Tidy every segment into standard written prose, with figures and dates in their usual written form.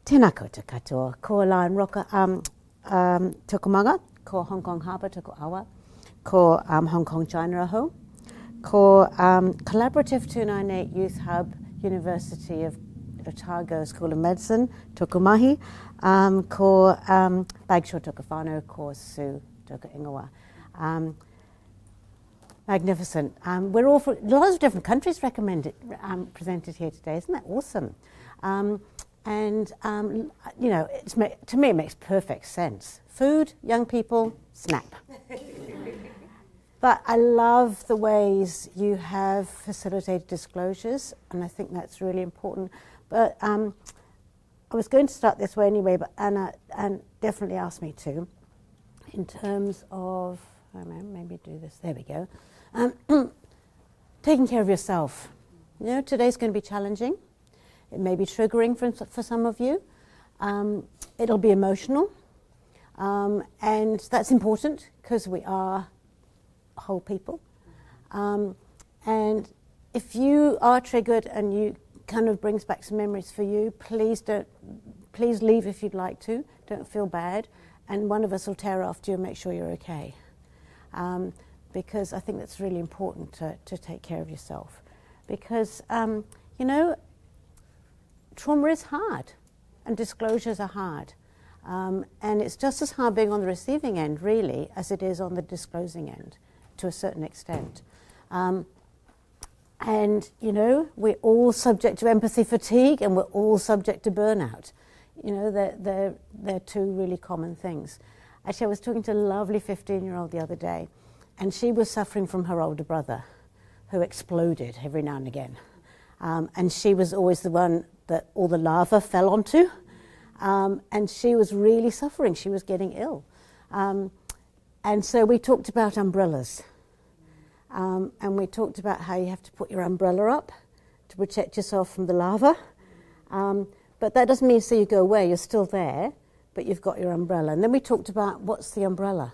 Tēnā koutou katoa, ko Lion Rocker, Tukumanga, ko Hong Kong Harbour, Tuku Awa, ko Hong Kong China Aho, ko Collaborative 298 Youth Hub, University of Otago School of Medicine, Tukumahi, ko Bagshaw Tukawhānau, ko Sue Ingawa. Magnificent. We're all from lots of different countries presented here today. Isn't that awesome? You know, to me it makes perfect sense. Food, young people, snap. But I love the ways you have facilitated disclosures, and I think that's really important. But I was going to start this way anyway, but Anna definitely asked me to, in terms of, maybe do this, there we go. Taking care of yourself. You know, today's going to be challenging. It may be triggering for some of you. It'll be emotional. And that's important because we are whole people. And if you are triggered and you kind of brings back some memories for you, please leave if you'd like to. Don't feel bad. And one of us will tear after you and make sure you're okay. Because I think that's really important to take care of yourself. Because, you know, trauma is hard and disclosures are hard. And it's just as hard being on the receiving end, really, as it is on the disclosing end, to a certain extent. And, you know, we're all subject to empathy fatigue and we're all subject to burnout. You know, they're two really common things. Actually, I was talking to a lovely 15-year-old the other day, and she was suffering from her older brother, who exploded every now and again. And she was always the one that all the lava fell onto. And she was really suffering. She was getting ill. And so we talked about umbrellas. And we talked about how you have to put your umbrella up to protect yourself from the lava. But that doesn't mean so you go away. You're still there, but you've got your umbrella. And then we talked about what's the umbrella.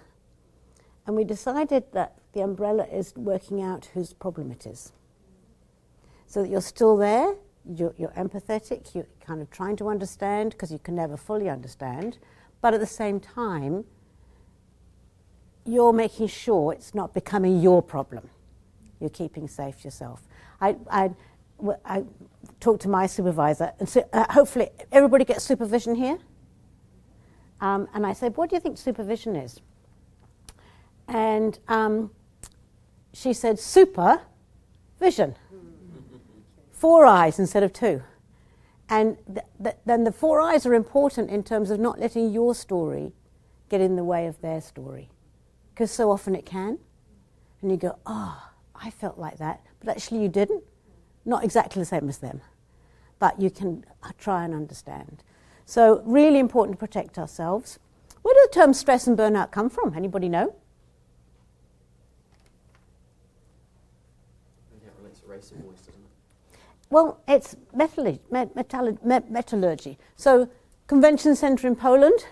And we decided that the umbrella is working out whose problem it is. So that you're still there, you're empathetic, you're kind of trying to understand, because you can never fully understand, but at the same time, you're making sure it's not becoming your problem. You're keeping safe yourself. I talked to my supervisor, and so, hopefully everybody gets supervision here. And I said, what do you think supervision is? And she said, supervision. 4 eyes instead of 2. And then the 4 eyes are important in terms of not letting your story get in the way of their story. Because so often it can. And you go, oh, I felt like that. But actually you didn't. Not exactly the same as them. But you can try and understand. So really important to protect ourselves. Where do the terms stress and burnout come from? Anybody know? That relates to race and voice, doesn't it? Well, it's metallurgy. So, convention centre in Poland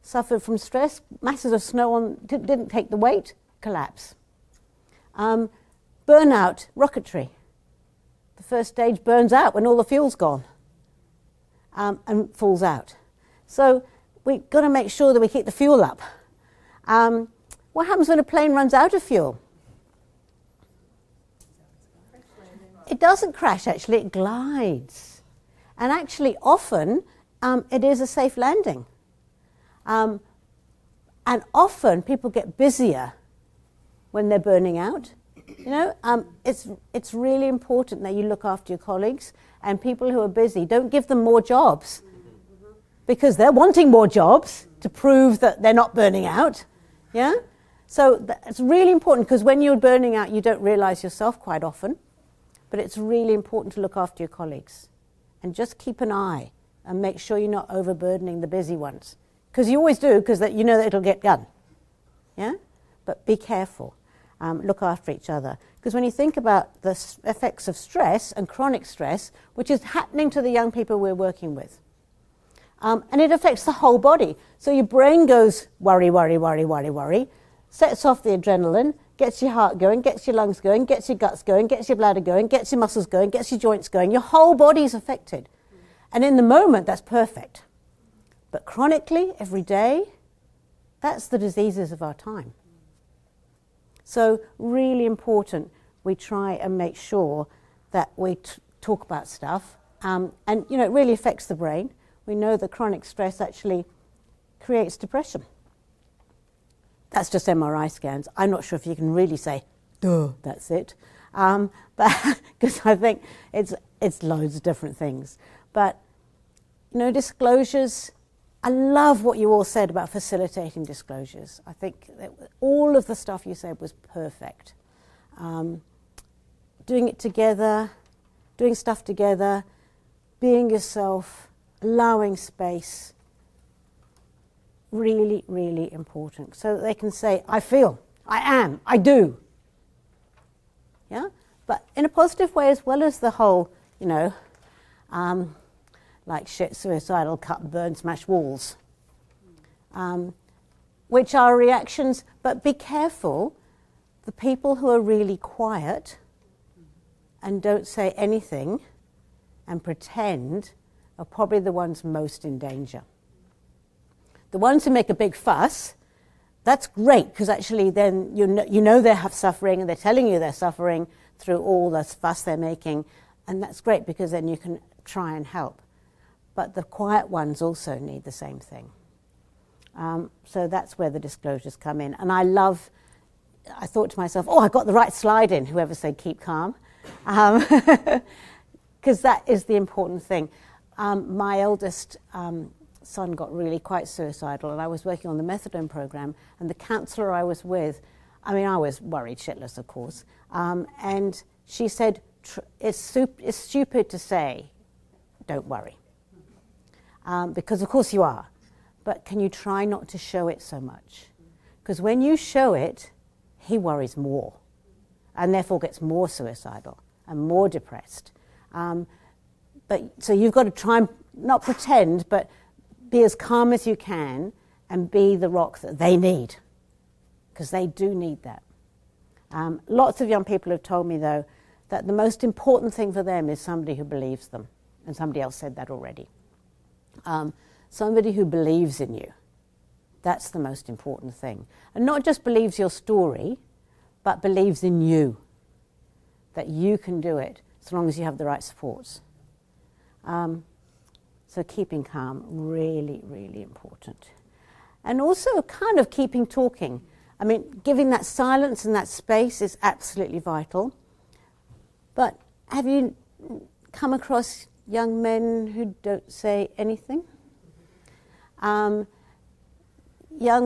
suffered from stress, masses of snow on, didn't take the weight, collapse. Burnout, rocketry. The first stage burns out when all the fuel's gone and falls out. So, we've got to make sure that we keep the fuel up. What happens when a plane runs out of fuel? It doesn't crash, actually, it glides. And actually, often, it is a safe landing. And often, people get busier when they're burning out. You know, it's really important that you look after your colleagues, and people who are busy, don't give them more jobs. Because they're wanting more jobs to prove that they're not burning out. Yeah? So it's really important, because when you're burning out, you don't realize yourself quite often. But it's really important to look after your colleagues and just keep an eye and make sure you're not overburdening the busy ones. Because you always do, because you know that it'll get done. Yeah? But be careful. Look after each other. Because when you think about the effects of stress and chronic stress, which is happening to the young people we're working with, and it affects the whole body. So your brain goes worry, worry, worry, worry, worry, sets off the adrenaline, gets your heart going, gets your lungs going, gets your guts going, gets your bladder going, gets your muscles going, gets your joints going. Your whole body's affected. And in the moment, that's perfect. But chronically, every day, that's the diseases of our time. So really important we try and make sure that we talk about stuff. And, you know, it really affects the brain. We know that chronic stress actually creates depression. That's just MRI scans. I'm not sure if you can really say, duh, that's it. But because I think it's loads of different things. But, you know, disclosures, I love what you all said about facilitating disclosures. I think that all of the stuff you said was perfect. Doing it together, doing stuff together, being yourself, allowing space, really, really important. So that they can say, I feel, I am, I do. Yeah? But in a positive way as well as the whole, you know, like shit, suicidal, cut, burn, smash walls, which are reactions. But be careful, the people who are really quiet and don't say anything and pretend are probably the ones most in danger. The ones who make a big fuss, that's great, because actually then you know they have suffering and they're telling you they're suffering through all the fuss they're making, and that's great because then you can try and help. But the quiet ones also need the same thing. So that's where the disclosures come in. And I thought to myself, oh, I got the right slide in, whoever said keep calm. Because that is the important thing. My eldest son got really quite suicidal, and I was working on the methadone program, and the counsellor I was with, I mean, I was worried shitless, of course, and she said, it's stupid to say, don't worry, because of course you are, but can you try not to show it so much? Because when you show it, he worries more, and therefore gets more suicidal and more depressed. So you've got to try and not pretend, but be as calm as you can and be the rock that they need, because they do need that. Lots of young people have told me, though, that the most important thing for them is somebody who believes them, and somebody else said that already. Somebody who believes in you. That's the most important thing. And not just believes your story, but believes in you, that you can do it as long as you have the right supports. So keeping calm, really, really important. And also kind of keeping talking. I mean, giving that silence and that space is absolutely vital. But have you come across young men who don't say anything? Young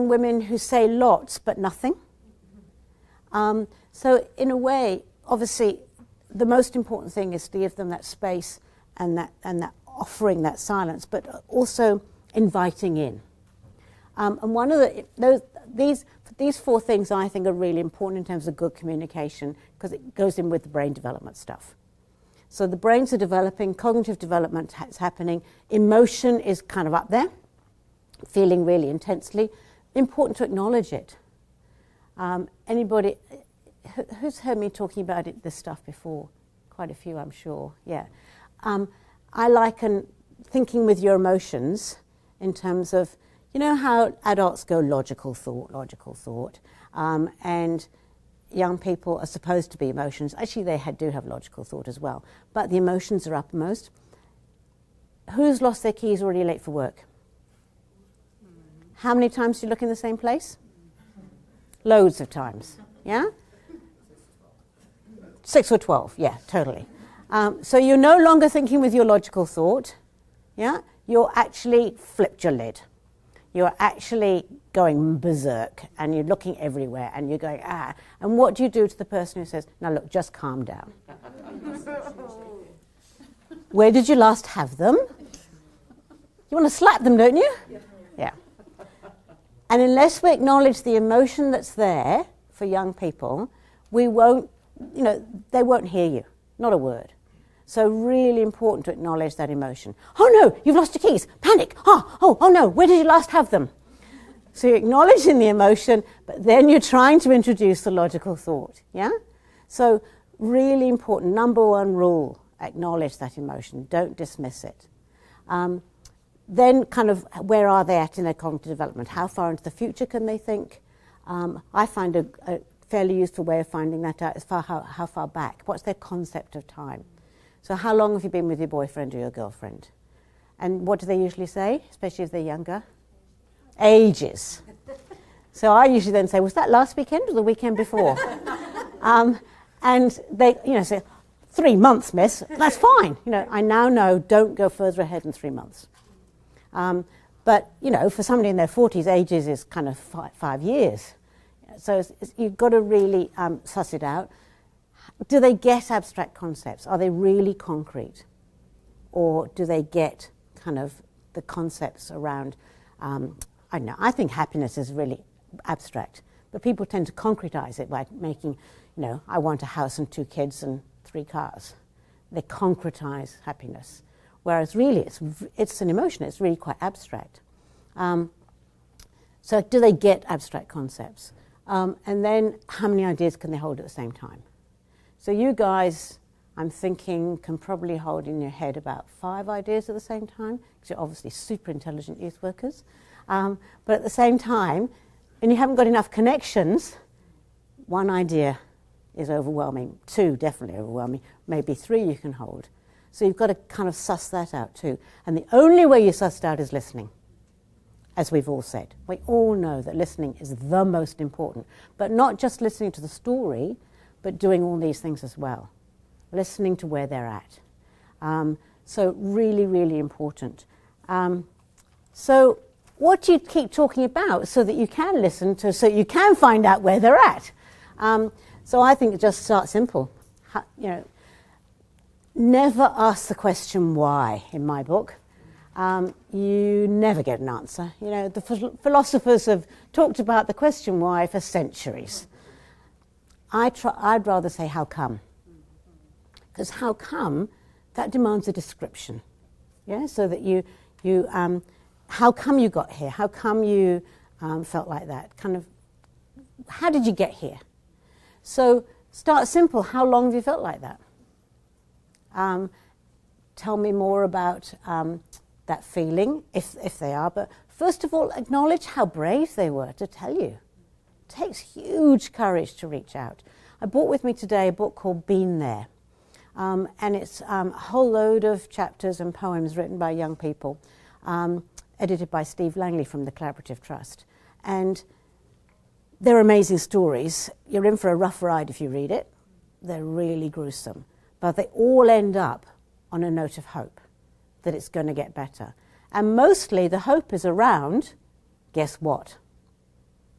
women who say lots but nothing? So in a way, obviously, the most important thing is to give them that space and that offering that silence, but also inviting in. And one of these four things I think are really important in terms of good communication, because it goes in with the brain development stuff. So the brains are developing, cognitive development is happening, emotion is kind of up there, feeling really intensely. Important to acknowledge it. Anybody who's heard me talking about this stuff before? Quite a few, I'm sure. Yeah. I liken thinking with your emotions in terms of, you know how adults go logical thought, and young people are supposed to be emotions. Actually, they do have logical thought as well, but the emotions are uppermost. Who's lost their keys already late for work? How many times do you look in the same place? Loads of times, yeah? 6 or 12, yeah, totally. So you're no longer thinking with your logical thought, yeah? You're actually flipped your lid. You're actually going berserk, and you're looking everywhere, and you're going, ah. And what do you do to the person who says, now look, just calm down? Where did you last have them? You want to slap them, don't you? Yeah. And unless we acknowledge the emotion that's there for young people, we won't, they won't hear you, not a word. So really important to acknowledge that emotion. Oh no, you've lost your keys, panic, oh no, where did you last have them? So you're acknowledging the emotion, but then you're trying to introduce the logical thought, yeah? So really important, number one rule, acknowledge that emotion, don't dismiss it. Then kind of where are they at in their cognitive development? How far into the future can they think? I find a fairly useful way of finding that out is how far back. What's their concept of time? So how long have you been with your boyfriend or your girlfriend? And what do they usually say, especially if they're younger? Ages. So I usually then say, was that last weekend or the weekend before? And they, say, 3 months, miss. That's fine. I now know don't go further ahead than 3 months. But, for somebody in their 40s, ages is kind of 5 years. So you've got to really suss it out. Do they get abstract concepts? Are they really concrete? Or do they get kind of the concepts around, I don't know, I think happiness is really abstract. But people tend to concretize it by making, I want a house and 2 kids and 3 cars. They concretize happiness. Whereas really it's an emotion, it's really quite abstract. So do they get abstract concepts? And then how many ideas can they hold at the same time? So you guys, I'm thinking, can probably hold in your head about 5 ideas at the same time, because you're obviously super intelligent youth workers. But at the same time, and you haven't got enough connections, 1 idea is overwhelming, 2 definitely overwhelming, maybe 3 you can hold. So you've got to kind of suss that out too. And the only way you suss it out is listening, as we've all said. We all know that listening is the most important, but not just listening to the story, but doing all these things as well. Listening to where they're at. So really, really important. So what do you keep talking about so that you can listen to, so you can find out where they're at? So I think just start simple. Never ask the question why in my book. You never get an answer. The philosophers have talked about the question why for centuries. I'd rather say how come. Because how come, that demands a description. Yeah, so that you how come you got here? How come you felt like that? Kind of, how did you get here? So start simple. How long have you felt like that? Tell me more about that feeling, if they are. But first of all, acknowledge how brave they were to tell you. It takes huge courage to reach out. I brought with me today a book called Been There. And it's a whole load of chapters and poems written by young people, edited by Steve Langley from the Collaborative Trust. And they're amazing stories. You're in for a rough ride if you read it. They're really gruesome. But they all end up on a note of hope, that it's going to get better. And mostly the hope is around, guess what?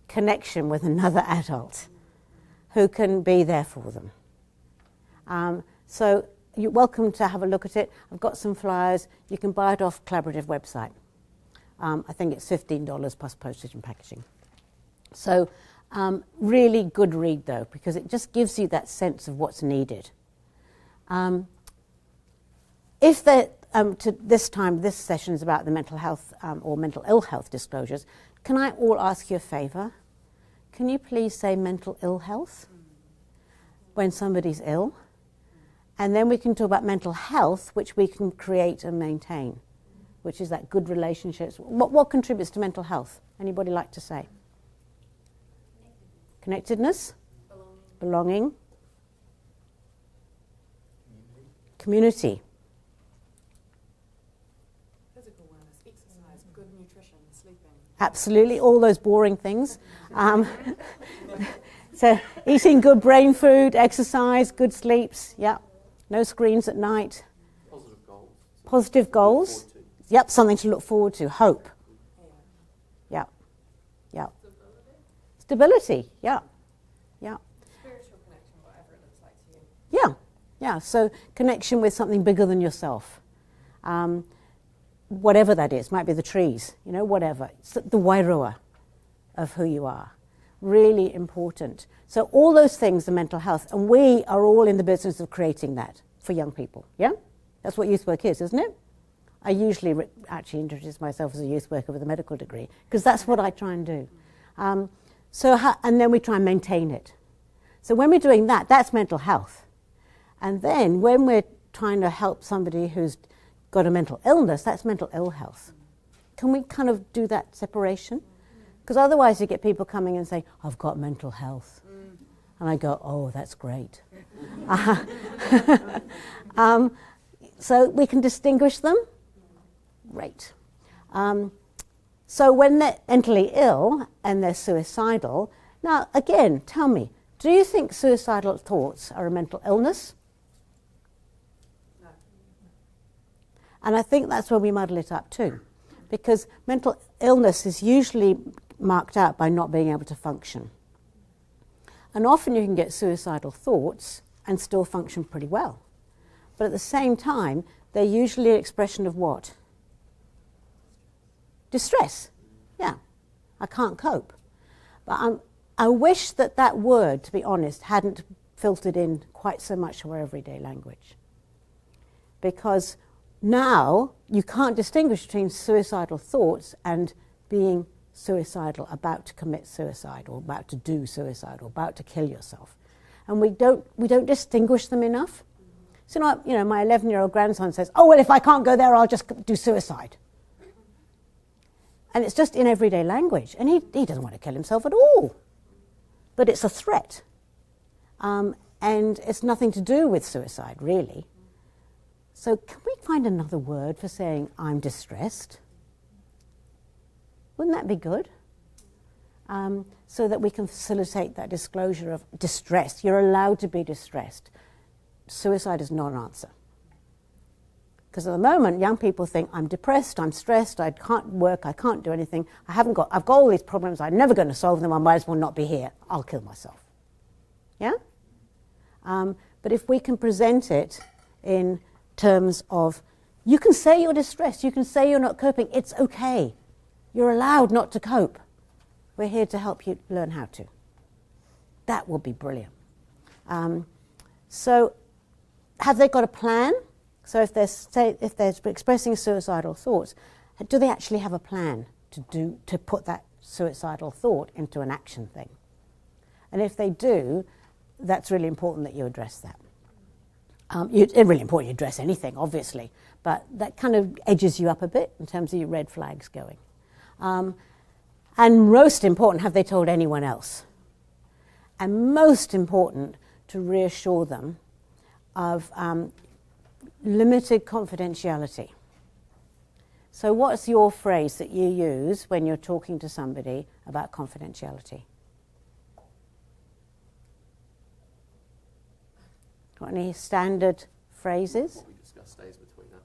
Connection with another adult who can be there for them. So you're welcome to have a look at it. I've got some flyers. You can buy it off Collaborative website. I think it's $15 plus postage and packaging. So really good read, though, because it just gives you that sense of what's needed. If this session is about the mental health or mental ill health disclosures, can I all ask you a favour? Can you please say mental ill health when somebody's ill? And then we can talk about mental health, which we can create and maintain, which is that good relationships. What contributes to mental health? Anybody like to say? Connectedness? Belonging. Community. Physical wellness, exercise, good nutrition, sleeping. Absolutely, all those boring things. So eating good brain food, exercise, good sleeps, yeah. No screens at night. Positive goals. Positive goals. Yep, something to look forward to. Hope. Yeah. Yeah. Stability. Yeah. Yeah. Spiritual connection, whatever it looks like to you. Yeah. Yeah. So connection with something bigger than yourself. Whatever that is. Might be the trees, whatever. It's the wairua of who you are. Really important. So all those things are mental health, and we are all in the business of creating that for young people. Yeah, that's what youth work is, isn't it? I usually actually introduce myself as a youth worker with a medical degree because that's what I try and do. And then we try and maintain it. So when we're doing that, that's mental health. And then when we're trying to help somebody who's got a mental illness, that's mental ill health. Can we kind of do that separation? Because otherwise you get people coming and saying, I've got mental health. And I go, oh, that's great. So we can distinguish them. Great. So when they're mentally ill and they're suicidal, now again, tell me, do you think suicidal thoughts are a mental illness? No. And I think that's where we muddle it up too. Because mental illness is usually marked out by not being able to function. And often you can get suicidal thoughts and still function pretty well. But at the same time, they're usually an expression of what? Distress. Yeah, I can't cope. But I wish that that word, to be honest, hadn't filtered in quite so much to our everyday language. Because now you can't distinguish between suicidal thoughts and being suicidal, about to commit suicide, or about to do suicide, or about to kill yourself. And we don't distinguish them enough. So my 11-year-old grandson says, oh, well, if I can't go there, I'll just do suicide. And it's just in everyday language. And he doesn't want to kill himself at all. But it's a threat. And it's nothing to do with suicide, really. So can we find another word for saying, I'm distressed? Wouldn't that be good? So that we can facilitate that disclosure of distress. You're allowed to be distressed. Suicide is not an answer. Because at the moment, young people think, I'm depressed, I'm stressed, I can't work, I can't do anything, I've got all these problems, I'm never going to solve them, I might as well not be here, I'll kill myself. Yeah? But if we can present it in terms of, you can say you're distressed, you can say you're not coping, it's okay. You're allowed not to cope. We're here to help you learn how to. That will be brilliant. So have they got a plan? So if they're expressing suicidal thoughts, do they actually have a plan to put that suicidal thought into an action thing? And if they do, that's really important that you address that. It's really important you address anything, obviously, but that kind of edges you up a bit in terms of your red flags going. And most important, have they told anyone else? And most important, to reassure them of limited confidentiality. So what's your phrase that you use when you're talking to somebody about confidentiality? Got any standard phrases? What we discuss stays between us.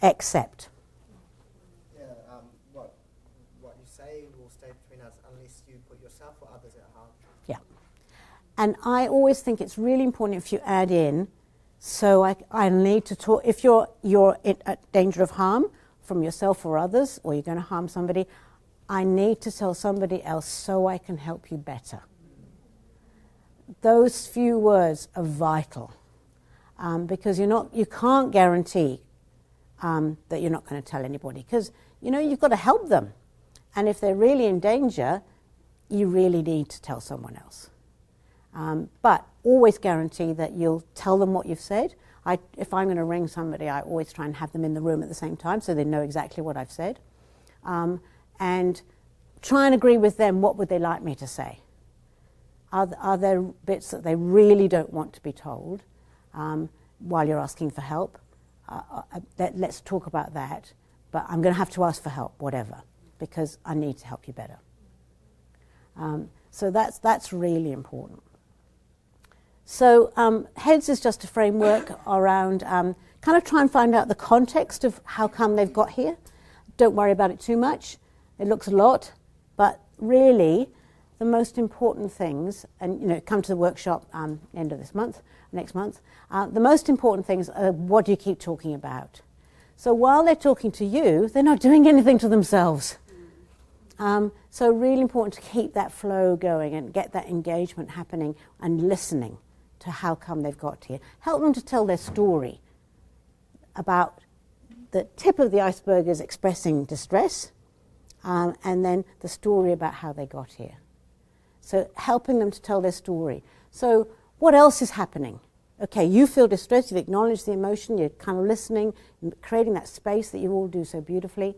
Except. Yeah, what you say will stay between us unless you put yourself or others at harm. Yeah. And I always think it's really important if you add in, so I need to talk, if you're at danger of harm from yourself or others, or you're going to harm somebody, I need to tell somebody else so I can help you better. Those few words are vital, because you can't guarantee that you're not going to tell anybody, because you've got to help them, and if they're really in danger, you really need to tell someone else. But always guarantee that you'll tell them what you've said. If I'm going to ring somebody, I always try and have them in the room at the same time so they know exactly what I've said. And try and agree with them, what would they like me to say? Are there bits that they really don't want to be told while you're asking for help? Let's talk about that. But I'm going to have to ask for help, whatever, because I need to help you better. So that's really important. So HEEADS is just a framework around kind of try and find out the context of how come they've got here. Don't worry about it too much. It looks a lot, but really the most important things, and come to the workshop end of next month, the most important things are what do you keep talking about. So while they're talking to you, they're not doing anything to themselves. So really important to keep that flow going and get that engagement happening and listening to how come they've got here. Help them to tell their story about the tip of the iceberg is expressing distress, and then the story about how they got here. So helping them to tell their story. So what else is happening? Okay, you feel distressed, you've acknowledged the emotion, you're kind of listening, creating that space that you all do so beautifully.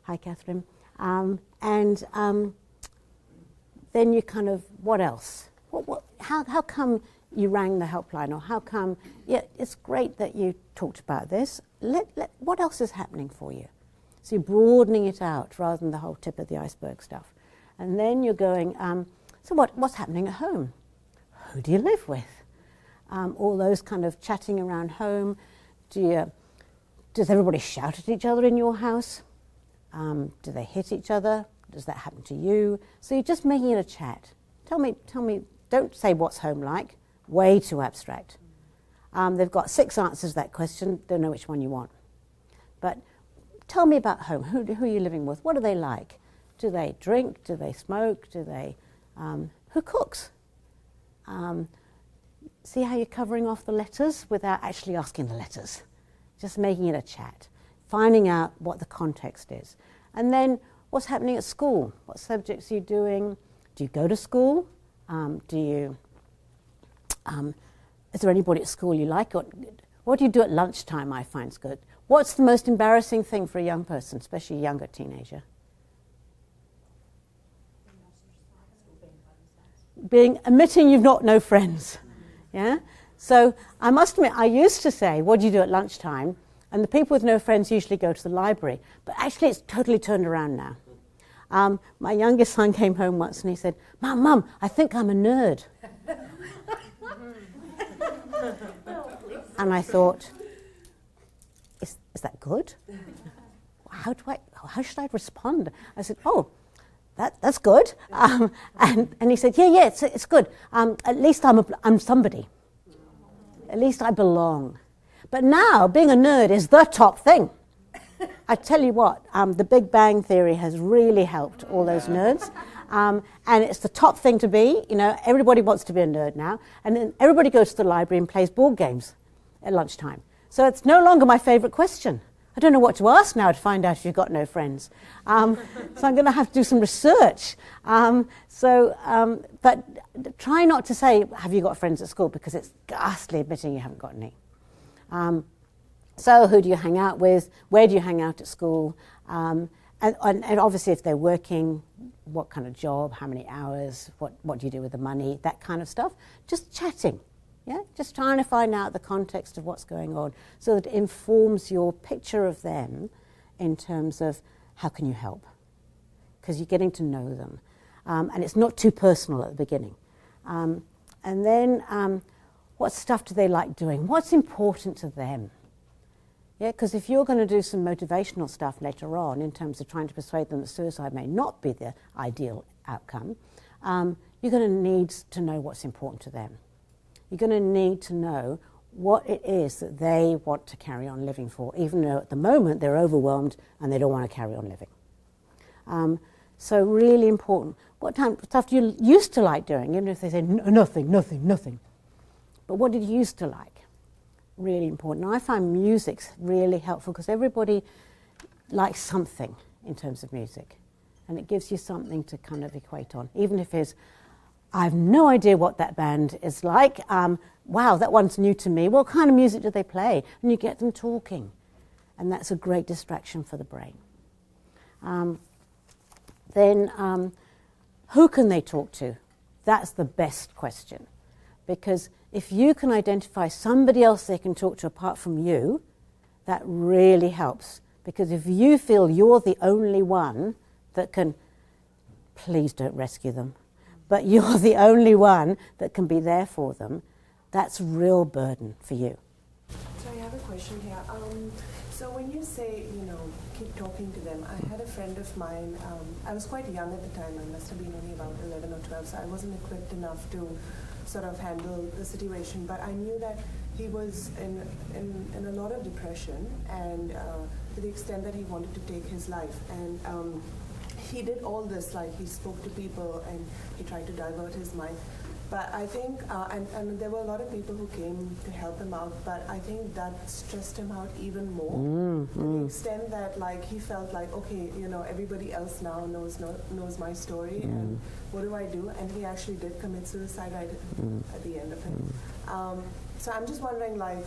Hi, Catherine. Then you kind of, what else? How come you rang the helpline, or how come, yeah, it's great that you talked about this. What else is happening for you? So you're broadening it out rather than the whole tip of the iceberg stuff. And then you're going, so what's happening at home? Who do you live with? All those kind of chatting around home. Does everybody shout at each other in your house? Do they hit each other? Does that happen to you? So you're just making it a chat. Tell me, don't say what's home like. Way too abstract. They've got 6 answers to that question, don't know which one you want. But tell me about home. Who are you living with? What are they like? Do they drink? Do they smoke? Who cooks? See how you're covering off the letters without actually asking the letters. Just making it a chat. Finding out what the context is. And then what's happening at school? What subjects are you doing? Do you go to school? Is there anybody at school you like? What do you do at lunchtime I find is good? What's the most embarrassing thing for a young person, especially a younger teenager? Admitting you've got no friends. Yeah? So I must admit, I used to say, what do you do at lunchtime? And the people with no friends usually go to the library. But actually it's totally turned around now. My youngest son came home once and he said, Mum, I think I'm a nerd. And I thought, is that good? How should I respond? I said, that's good. And he said, yeah, it's good. At least I'm somebody. At least I belong. But now being a nerd is the top thing. I tell you what, the Big Bang Theory has really helped all those nerds. And it's the top thing to be. You know, everybody wants to be a nerd now. And then everybody goes to the library and plays board games at lunchtime. So it's no longer my favourite question. I don't know what to ask now to find out if you've got no friends. So I'm going to have to do some research. But try not to say, have you got friends at school? Because it's ghastly admitting you haven't got any. So who do you hang out with? Where do you hang out at school? And obviously if they're working, what kind of job, how many hours, what do you do with the money, that kind of stuff. Just chatting, yeah? Just trying to find out the context of what's going on so that it informs your picture of them in terms of how can you help? Because you're getting to know them. And it's not too personal at the beginning. And then what stuff do they like doing? What's important to them? Yeah, because if you're going to do some motivational stuff later on in terms of trying to persuade them that suicide may not be the ideal outcome, you're going to need to know what's important to them. You're going to need to know what it is that they want to carry on living for, even though at the moment they're overwhelmed and they don't want to carry on living. So really important. What kind of stuff do you used to like doing? Even if they say nothing. But what did you used to like? Really important. And I find music's really helpful because everybody likes something in terms of music. And it gives you something to kind of equate on. Even if it's, I have no idea what that band is like. Wow, that one's new to me. What kind of music do they play? And you get them talking. And that's a great distraction for the brain. Then who can they talk to? That's the best question. Because if you can identify somebody else they can talk to apart from you, that really helps. Because if you feel you're the only one that can, please don't rescue them, but you're the only one that can be there for them, that's a real burden for you. So I have a question here. So when you say, keep talking to them, I had a friend of mine, I was quite young at the time, I must have been only about 11 or 12, so I wasn't equipped enough to sort of handle the situation, but I knew that he was in a lot of depression, and to the extent that he wanted to take his life. And he did all this, like he spoke to people and he tried to divert his mind. But I think, and there were a lot of people who came to help him out, but I think that stressed him out even more, to the extent that like he felt like, okay, everybody else now knows my story, and what do I do? And he actually did commit suicide at the end of it. So I'm just wondering, like,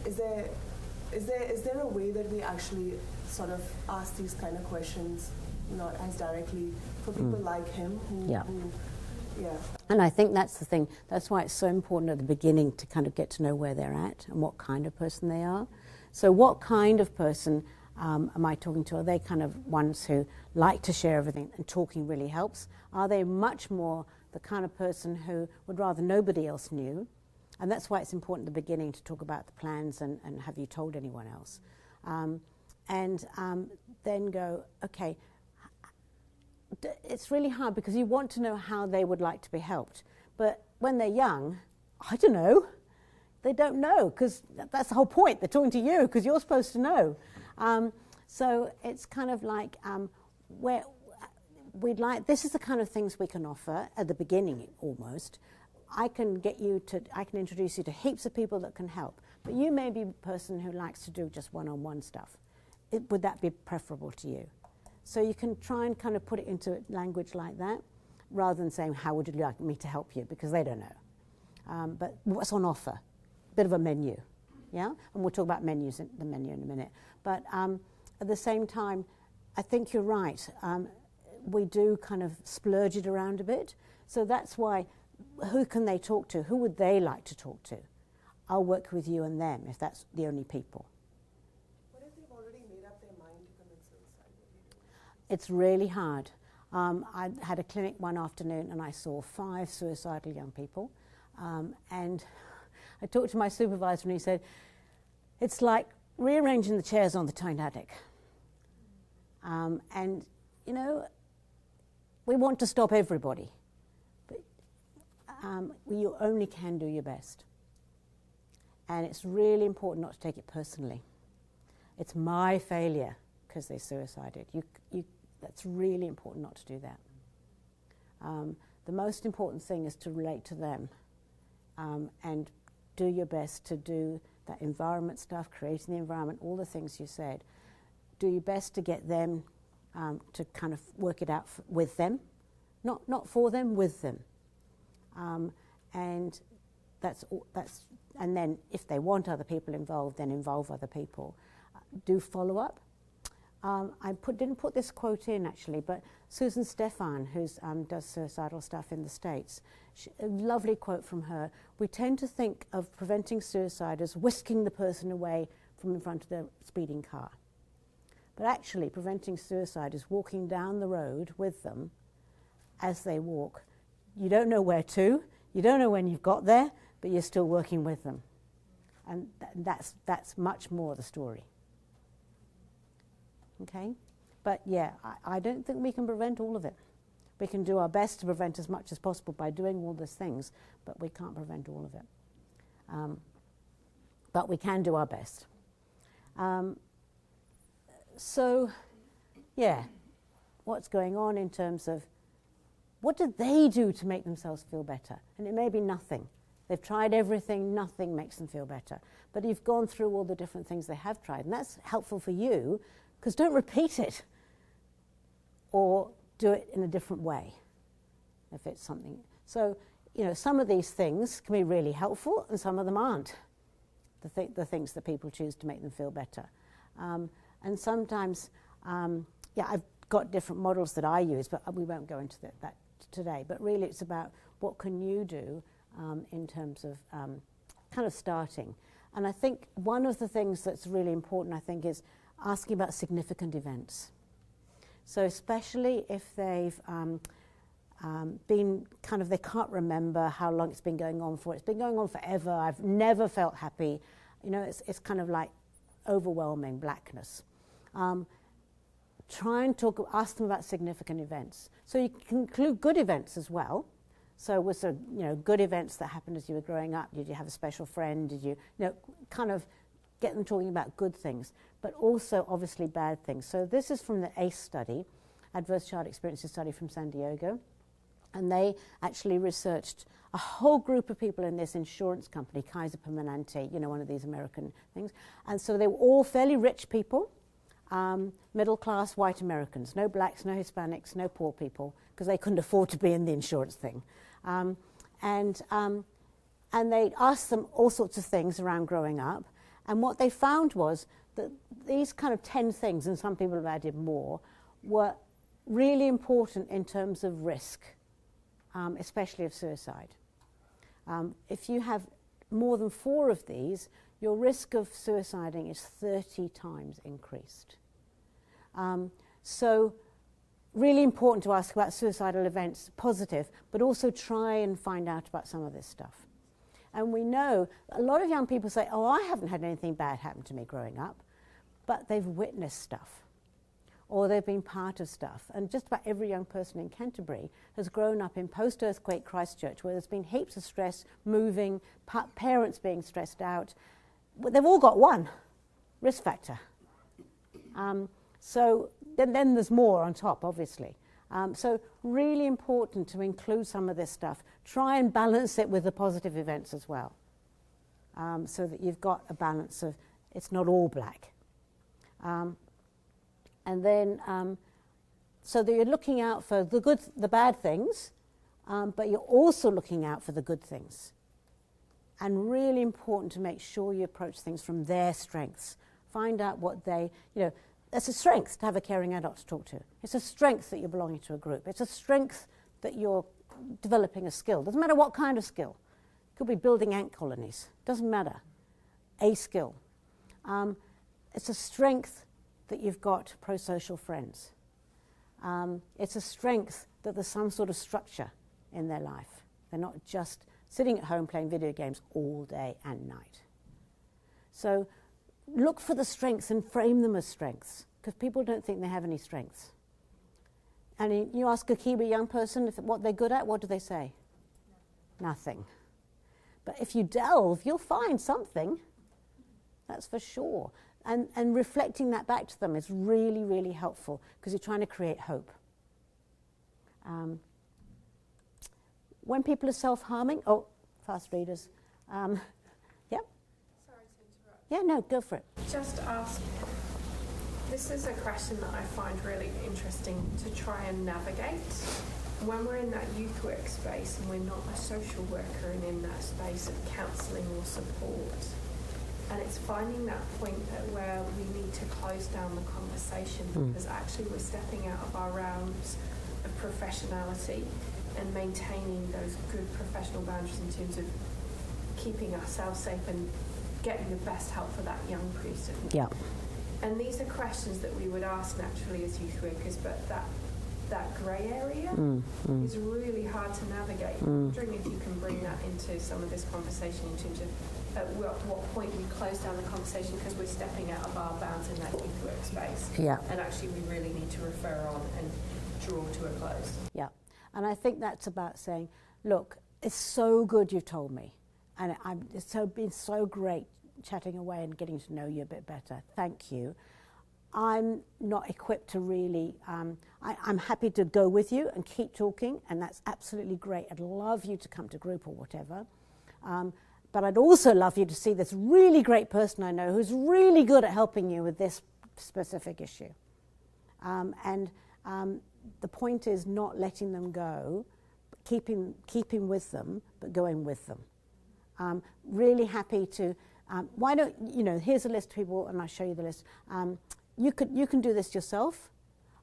is there a way that we actually sort of ask these kind of questions, not as directly, for people like him who, Yeah. Yeah. And I think that's the thing. That's why it's so important at the beginning to kind of get to know where they're at and what kind of person they are. So what kind of person am I talking to? Are they kind of ones who like to share everything and talking really helps? Are they much more the kind of person who would rather nobody else knew? And that's why it's important at the beginning to talk about the plans and have you told anyone else? Then go, okay, it's really hard because you want to know how they would like to be helped. But when they're young, I don't know. They don't know because that's the whole point. They're talking to you because you're supposed to know. So it's kind of like where we'd like, this is the kind of things we can offer at the beginning almost. I can introduce you to heaps of people that can help. But you may be a person who likes to do just one-on-one stuff. Would that be preferable to you? So you can try and kind of put it into language like that, rather than saying, how would you like me to help you? Because they don't know. But what's on offer? Bit of a menu, yeah? And we'll talk about the menu in a minute. But at the same time, I think you're right. We do kind of splurge it around a bit. So that's why, who can they talk to? Who would they like to talk to? I'll work with you and them if that's the only people. What if they've already made up their mind to commit suicide? What do you do? It's really hard. I had a clinic one afternoon and I saw 5 suicidal young people. And I talked to my supervisor and he said, it's like rearranging the chairs on the Titanic. And, you know, we want to stop everybody. But you only can do your best. And it's really important not to take it personally. It's my failure because they suicided. That's really important not to do that. The most important thing is to relate to them and do your best to do that environment stuff, creating the environment, all the things you said. Do your best to get them to kind of work it out with them, not for them, with them. And and then if they want other people involved, then involve other people. Do follow up. I didn't put this quote in actually, but Susan Stephan, who does suicidal stuff in the States, a lovely quote from her. We tend to think of preventing suicide as whisking the person away from in front of the speeding car. But actually, preventing suicide is walking down the road with them as they walk. You don't know where to, you don't know when you've got there, but you're still working with them. And that's much more the story. Okay? But yeah, I don't think we can prevent all of it. We can do our best to prevent as much as possible by doing all these things, but we can't prevent all of it. But we can do our best. So, yeah, what's going on in terms of what did they do to make themselves feel better? And it may be nothing. They've tried everything, nothing makes them feel better. But you've gone through all the different things they have tried, and that's helpful for you, because don't repeat it or do it in a different way if it's something. So, you know, some of these things can be really helpful and some of them aren't, the things that people choose to make them feel better. And sometimes, I've got different models that I use, but we won't go into that today. But really it's about what can you do in terms of kind of starting. And I think one of the things that's really important, I think, is asking about significant events. So especially if they've been kind of, they can't remember how long it's been going on for. It's been going on forever. I've never felt happy. You know, it's kind of like overwhelming blackness. Try and ask them about significant events. So you can include good events as well. So was there, good events that happened as you were growing up? Did you have a special friend? Did you, kind of get them talking about good things, but also obviously bad things. So this is from the ACE study, Adverse Child Experiences study from San Diego. And they actually researched a whole group of people in this insurance company, Kaiser Permanente, one of these American things. And so they were all fairly rich people, middle-class white Americans, no blacks, no Hispanics, no poor people, because they couldn't afford to be in the insurance thing. And and they asked them all sorts of things around growing up. And what they found was that these kind of 10 things, and some people have added more, were really important in terms of risk, especially of suicide. If you have more than 4 of these, your risk of suiciding is 30 times increased. So really important to ask about suicidal events, positive, but also try and find out about some of this stuff. And we know a lot of young people say, oh, I haven't had anything bad happen to me growing up, but they've witnessed stuff, or they've been part of stuff. And just about every young person in Canterbury has grown up in post-earthquake Christchurch, where there's been heaps of stress, moving, parents being stressed out. They've all got one risk factor. So then there's more on top, obviously. So really important to include some of this stuff. Try and balance it with the positive events as well, so that you've got a balance of it's not all black. And then, so that you're looking out for the bad things, but you're also looking out for the good things. And really important to make sure you approach things from their strengths. Find out what they, it's a strength to have a caring adult to talk to. It's a strength that you're belonging to a group. It's a strength that you're developing a skill. Doesn't matter what kind of skill. It could be building ant colonies. Doesn't matter. A skill. It's a strength that you've got pro-social friends. It's a strength that there's some sort of structure in their life. They're not just sitting at home playing video games all day and night. So look for the strengths and frame them as strengths, because people don't think they have any strengths. And you ask a Kiwi young person what they're good at, what do they say? Nothing. But if you delve, you'll find something. That's for sure. And reflecting that back to them is really, really helpful, because you're trying to create hope. When people are self-harming, fast readers. Yeah? Sorry to interrupt. Yeah, no, go for it. Just ask, this is a question that I find really interesting to try and navigate. When we're in that youth work space and we're not a social worker and in that space of counselling or support, and it's finding that point where we need to close down the conversation because actually we're stepping out of our realms of professionality and maintaining those good professional boundaries in terms of keeping ourselves safe and getting the best help for that young person. Yeah. And these are questions that we would ask naturally as youth workers, but that grey area is really hard to navigate. I'm wondering if you can bring that into some of this conversation in terms of at what point we close down the conversation because we're stepping out of our bounds in that youth work space. Yeah. And actually we really need to refer on and draw to a close. Yeah. And I think that's about saying, look, it's so good you've told me. And it's been so great chatting away and getting to know you a bit better. Thank you. I'm not equipped to really, I'm happy to go with you and keep talking, and that's absolutely great. I'd love you to come to group or whatever. But I'd also love you to see this really great person I know who's really good at helping you with this specific issue. The point is not letting them go, but keeping with them, but going with them. Really happy to, why don't, here's a list of people, and I'll show you the list. You can do this yourself.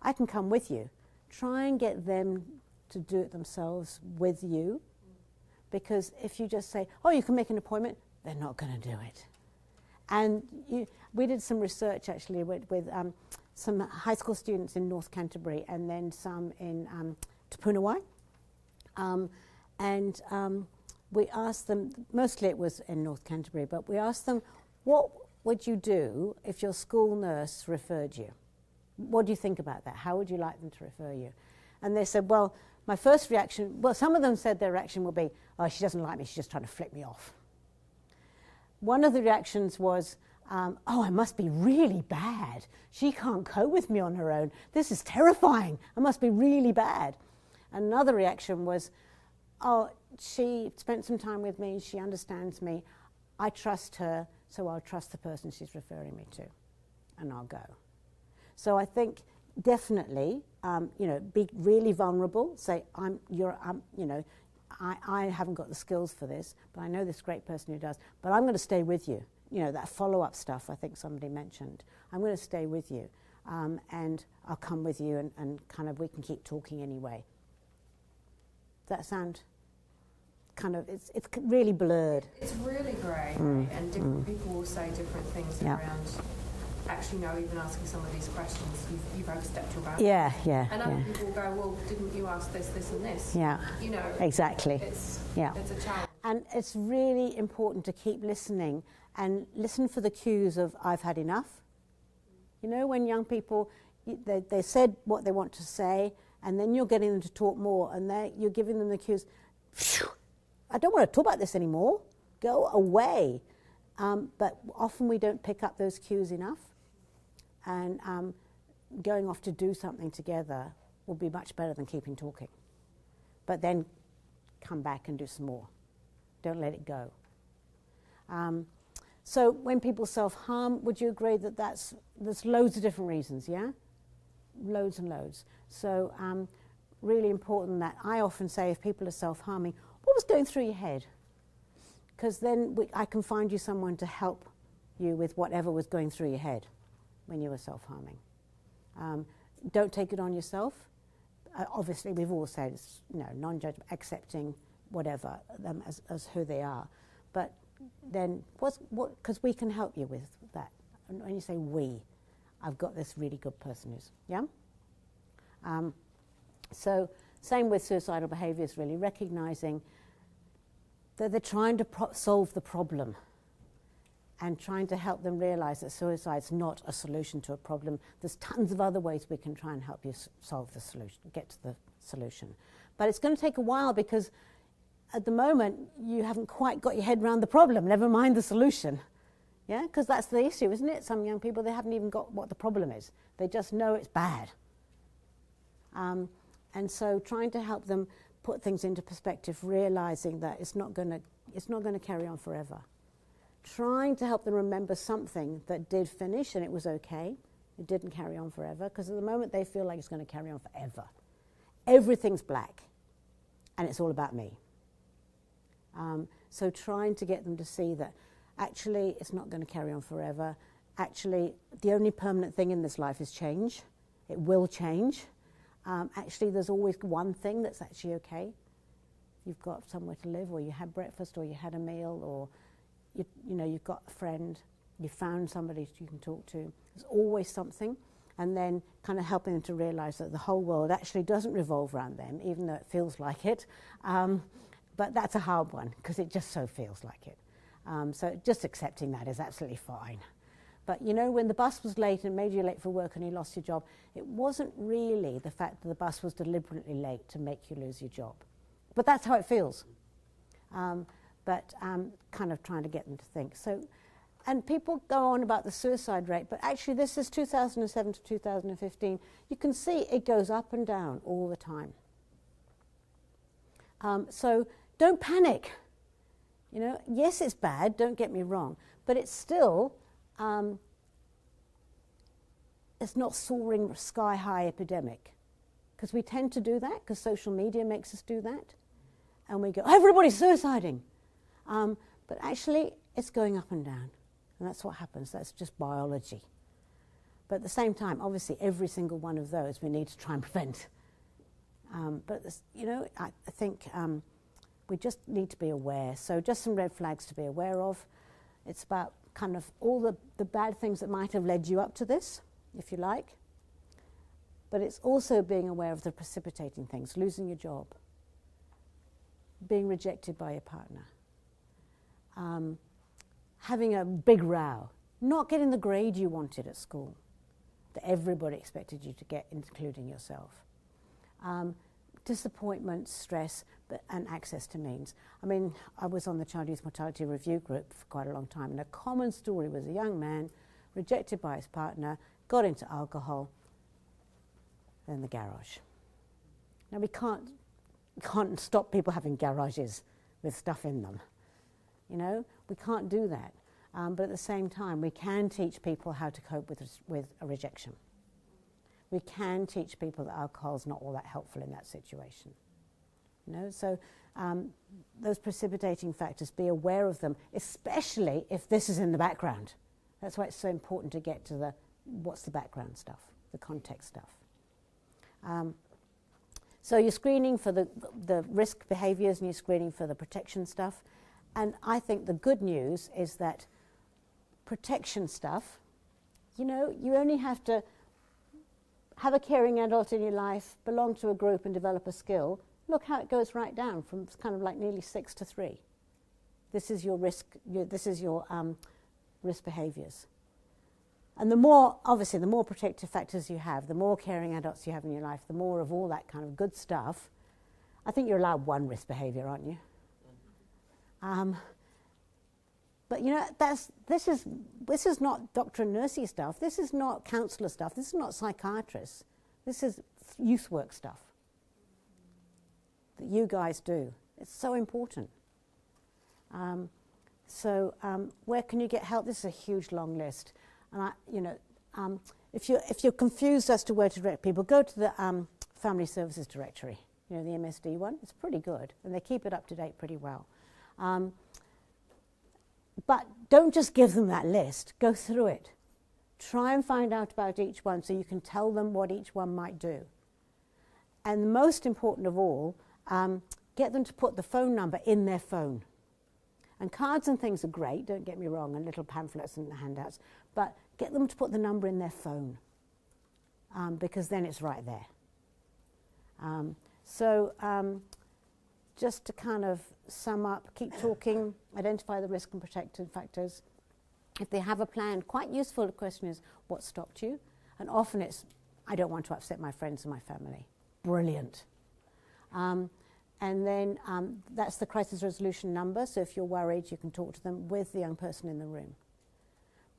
I can come with you. Try and get them to do it themselves with you. Because if you just say, oh, you can make an appointment, they're not going to do it. And we did some research actually with some high school students in North Canterbury and then some in Te Punawai. We asked them, mostly it was in North Canterbury, but we asked them, what would you do if your school nurse referred you? What do you think about that? How would you like them to refer you? And they said, well, my first reaction, some of them said their reaction would be, oh, she doesn't like me, she's just trying to flip me off. One of the reactions was, oh, I must be really bad. She can't cope with me on her own. This is terrifying. I must be really bad. Another reaction was, oh, she spent some time with me, she understands me, I trust her, so I'll trust the person she's referring me to, and I'll go. So I think definitely, be really vulnerable. Say, I haven't got the skills for this, but I know this great person who does, but I'm going to stay with you. You know, that follow-up stuff I think somebody mentioned. I'm going to stay with you, and I'll come with you, and kind of we can keep talking anyway. Does that sound kind of, it's really blurred. It's really grey, and different people will say different things around. Actually, no, even asking some of these questions, you've overstepped your boundaries. Yeah. And other people will go, well, didn't you ask this, this, and this? Yeah. You know. Exactly. It's a challenge. And it's really important to keep listening and listen for the cues of I've had enough. You know, when young people, they said what they want to say, and then you're getting them to talk more, and you're giving them the cues. I don't want to talk about this anymore. Go away. But often we don't pick up those cues enough. And going off to do something together will be much better than keeping talking. But then come back and do some more. Don't let it go. So when people self-harm, would you agree that there's loads of different reasons, yeah? Loads and loads. So really important that I often say if people are self-harming, what was going through your head? Because then I can find you someone to help you with whatever was going through your head when you were self-harming. Don't take it on yourself. Obviously, we've all said, non-judgment, accepting whatever them as who they are. But then, because we can help you with that. And when you say we, I've got this really good person who's, yeah? So, same with suicidal behaviours, really, recognising that they're trying to solve the problem and trying to help them realise that suicide's not a solution to a problem. There's tons of other ways we can try and help you solve the solution, get to the solution. But it's going to take a while because at the moment you haven't quite got your head around the problem, never mind the solution. Yeah, because that's the issue, isn't it? Some young people, they haven't even got what the problem is. They just know it's bad. And so trying to help them put things into perspective, realising that it's not going to carry on forever. Trying to help them remember something that did finish and it was okay. It didn't carry on forever, because at the moment they feel like it's going to carry on forever. Everything's black, and it's all about me. So trying to get them to see that actually it's not going to carry on forever. Actually, the only permanent thing in this life is change. It will change. Actually, there's always one thing that's actually okay. You've got somewhere to live, or you had breakfast, or you had a meal, or you've got a friend, you found somebody you can talk to. There's always something. And then kind of helping them to realise that the whole world actually doesn't revolve around them, even though it feels like it. But that's a hard one, because it just so feels like it. So just accepting that is absolutely fine. But when the bus was late and made you late for work and you lost your job, it wasn't really the fact that the bus was deliberately late to make you lose your job. But that's how it feels. But kind of trying to get them to think. So, and people go on about the suicide rate, but actually this is 2007 to 2015. You can see it goes up and down all the time. So don't panic. Yes, it's bad, don't get me wrong, but it's still, it's not soaring sky-high epidemic. Because we tend to do that, because social media makes us do that. And we go, everybody's suiciding. But actually, it's going up and down. And that's what happens. That's just biology. But at the same time, obviously, every single one of those we need to try and prevent. But, I think we just need to be aware. So just some red flags to be aware of. It's about kind of all the bad things that might have led you up to this, if you like. But it's also being aware of the precipitating things, losing your job, being rejected by your partner, having a big row, not getting the grade you wanted at school that everybody expected you to get, including yourself. Disappointment, stress, and access to means. I mean, I was on the Child Youth Mortality Review group for quite a long time, and a common story was a young man rejected by his partner, got into alcohol, then the garage. Now, we can't stop people having garages with stuff in them. We can't do that. But at the same time, we can teach people how to cope with a rejection. We can teach people that alcohol's not all that helpful in that situation. You know, so those precipitating factors, be aware of them, especially if this is in the background. That's why it's so important to get to the what's the background stuff, the context stuff. So you're screening for the risk behaviours and you're screening for the protection stuff. And I think the good news is that protection stuff, you know, you only have to have a caring adult in your life, belong to a group and develop a skill. Look how it goes right down from kind of like nearly 6 to 3. This is your risk, this is your risk behaviours. And the more, obviously, the more protective factors you have, the more caring adults you have in your life, the more of all that kind of good stuff. I think you're allowed 1 risk behaviour, aren't you? But you know, this is not doctor and nursey stuff. This is not counsellor stuff. This is not psychiatrists. This is youth work stuff that you guys do. It's so important. Where can you get help? This is a huge long list. And if you're confused as to where to direct people, go to the Family Services Directory. You know, the MSD one. It's pretty good, and they keep it up to date pretty well. But don't just give them that list. Go through it. Try and find out about each one so you can tell them what each one might do. And most important of all, get them to put the phone number in their phone. And cards and things are great, don't get me wrong, and little pamphlets and handouts, but get them to put the number in their phone because then it's right there. Just to kind of sum up, keep talking, identify the risk and protective factors. If they have a plan, quite useful, the question is, what stopped you? And often it's, I don't want to upset my friends and my family. Brilliant. And then that's the crisis resolution number, so if you're worried, you can talk to them with the young person in the room.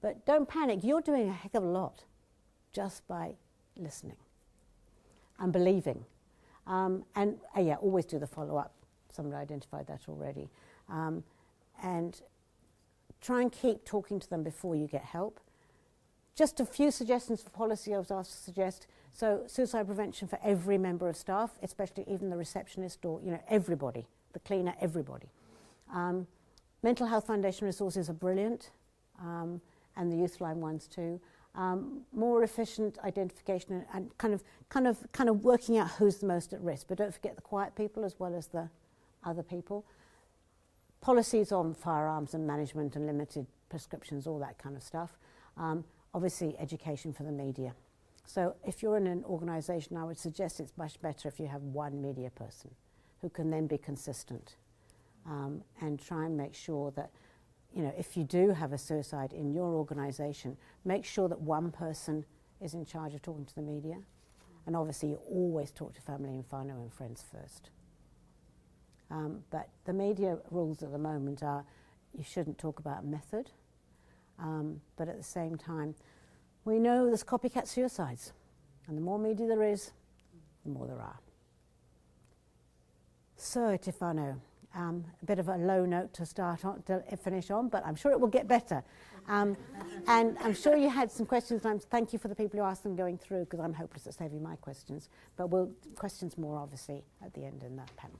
But don't panic, you're doing a heck of a lot just by listening and believing. Always do the follow-up. Somebody identified that already. And try and keep talking to them before you get help. Just a few suggestions for policy I was asked to suggest. So suicide prevention for every member of staff, especially even the receptionist or, you know, everybody, the cleaner, everybody. Mental Health Foundation resources are brilliant, and the Youth Line ones too. More efficient identification and kind of working out who's the most at risk. But don't forget the quiet people as well as the other people. Policies on firearms and management and limited prescriptions, all that kind of stuff. Obviously, education for the media. So if you're in an organisation, I would suggest it's much better if you have 1 media person who can then be consistent and try and make sure that, you know, if you do have a suicide in your organisation, make sure that 1 person is in charge of talking to the media. And obviously, you always talk to family and whānau and friends first. But the media rules at the moment are you shouldn't talk about method, but at the same time, we know there's copycat suicides, and the more media there is, the more there are. So, Te whānau, a bit of a low note to start on, to finish on, but I'm sure it will get better. And I'm sure you had some questions, and thank you for the people who asked them going through, because I'm hopeless at saving my questions. But questions more, obviously, at the end in that panel.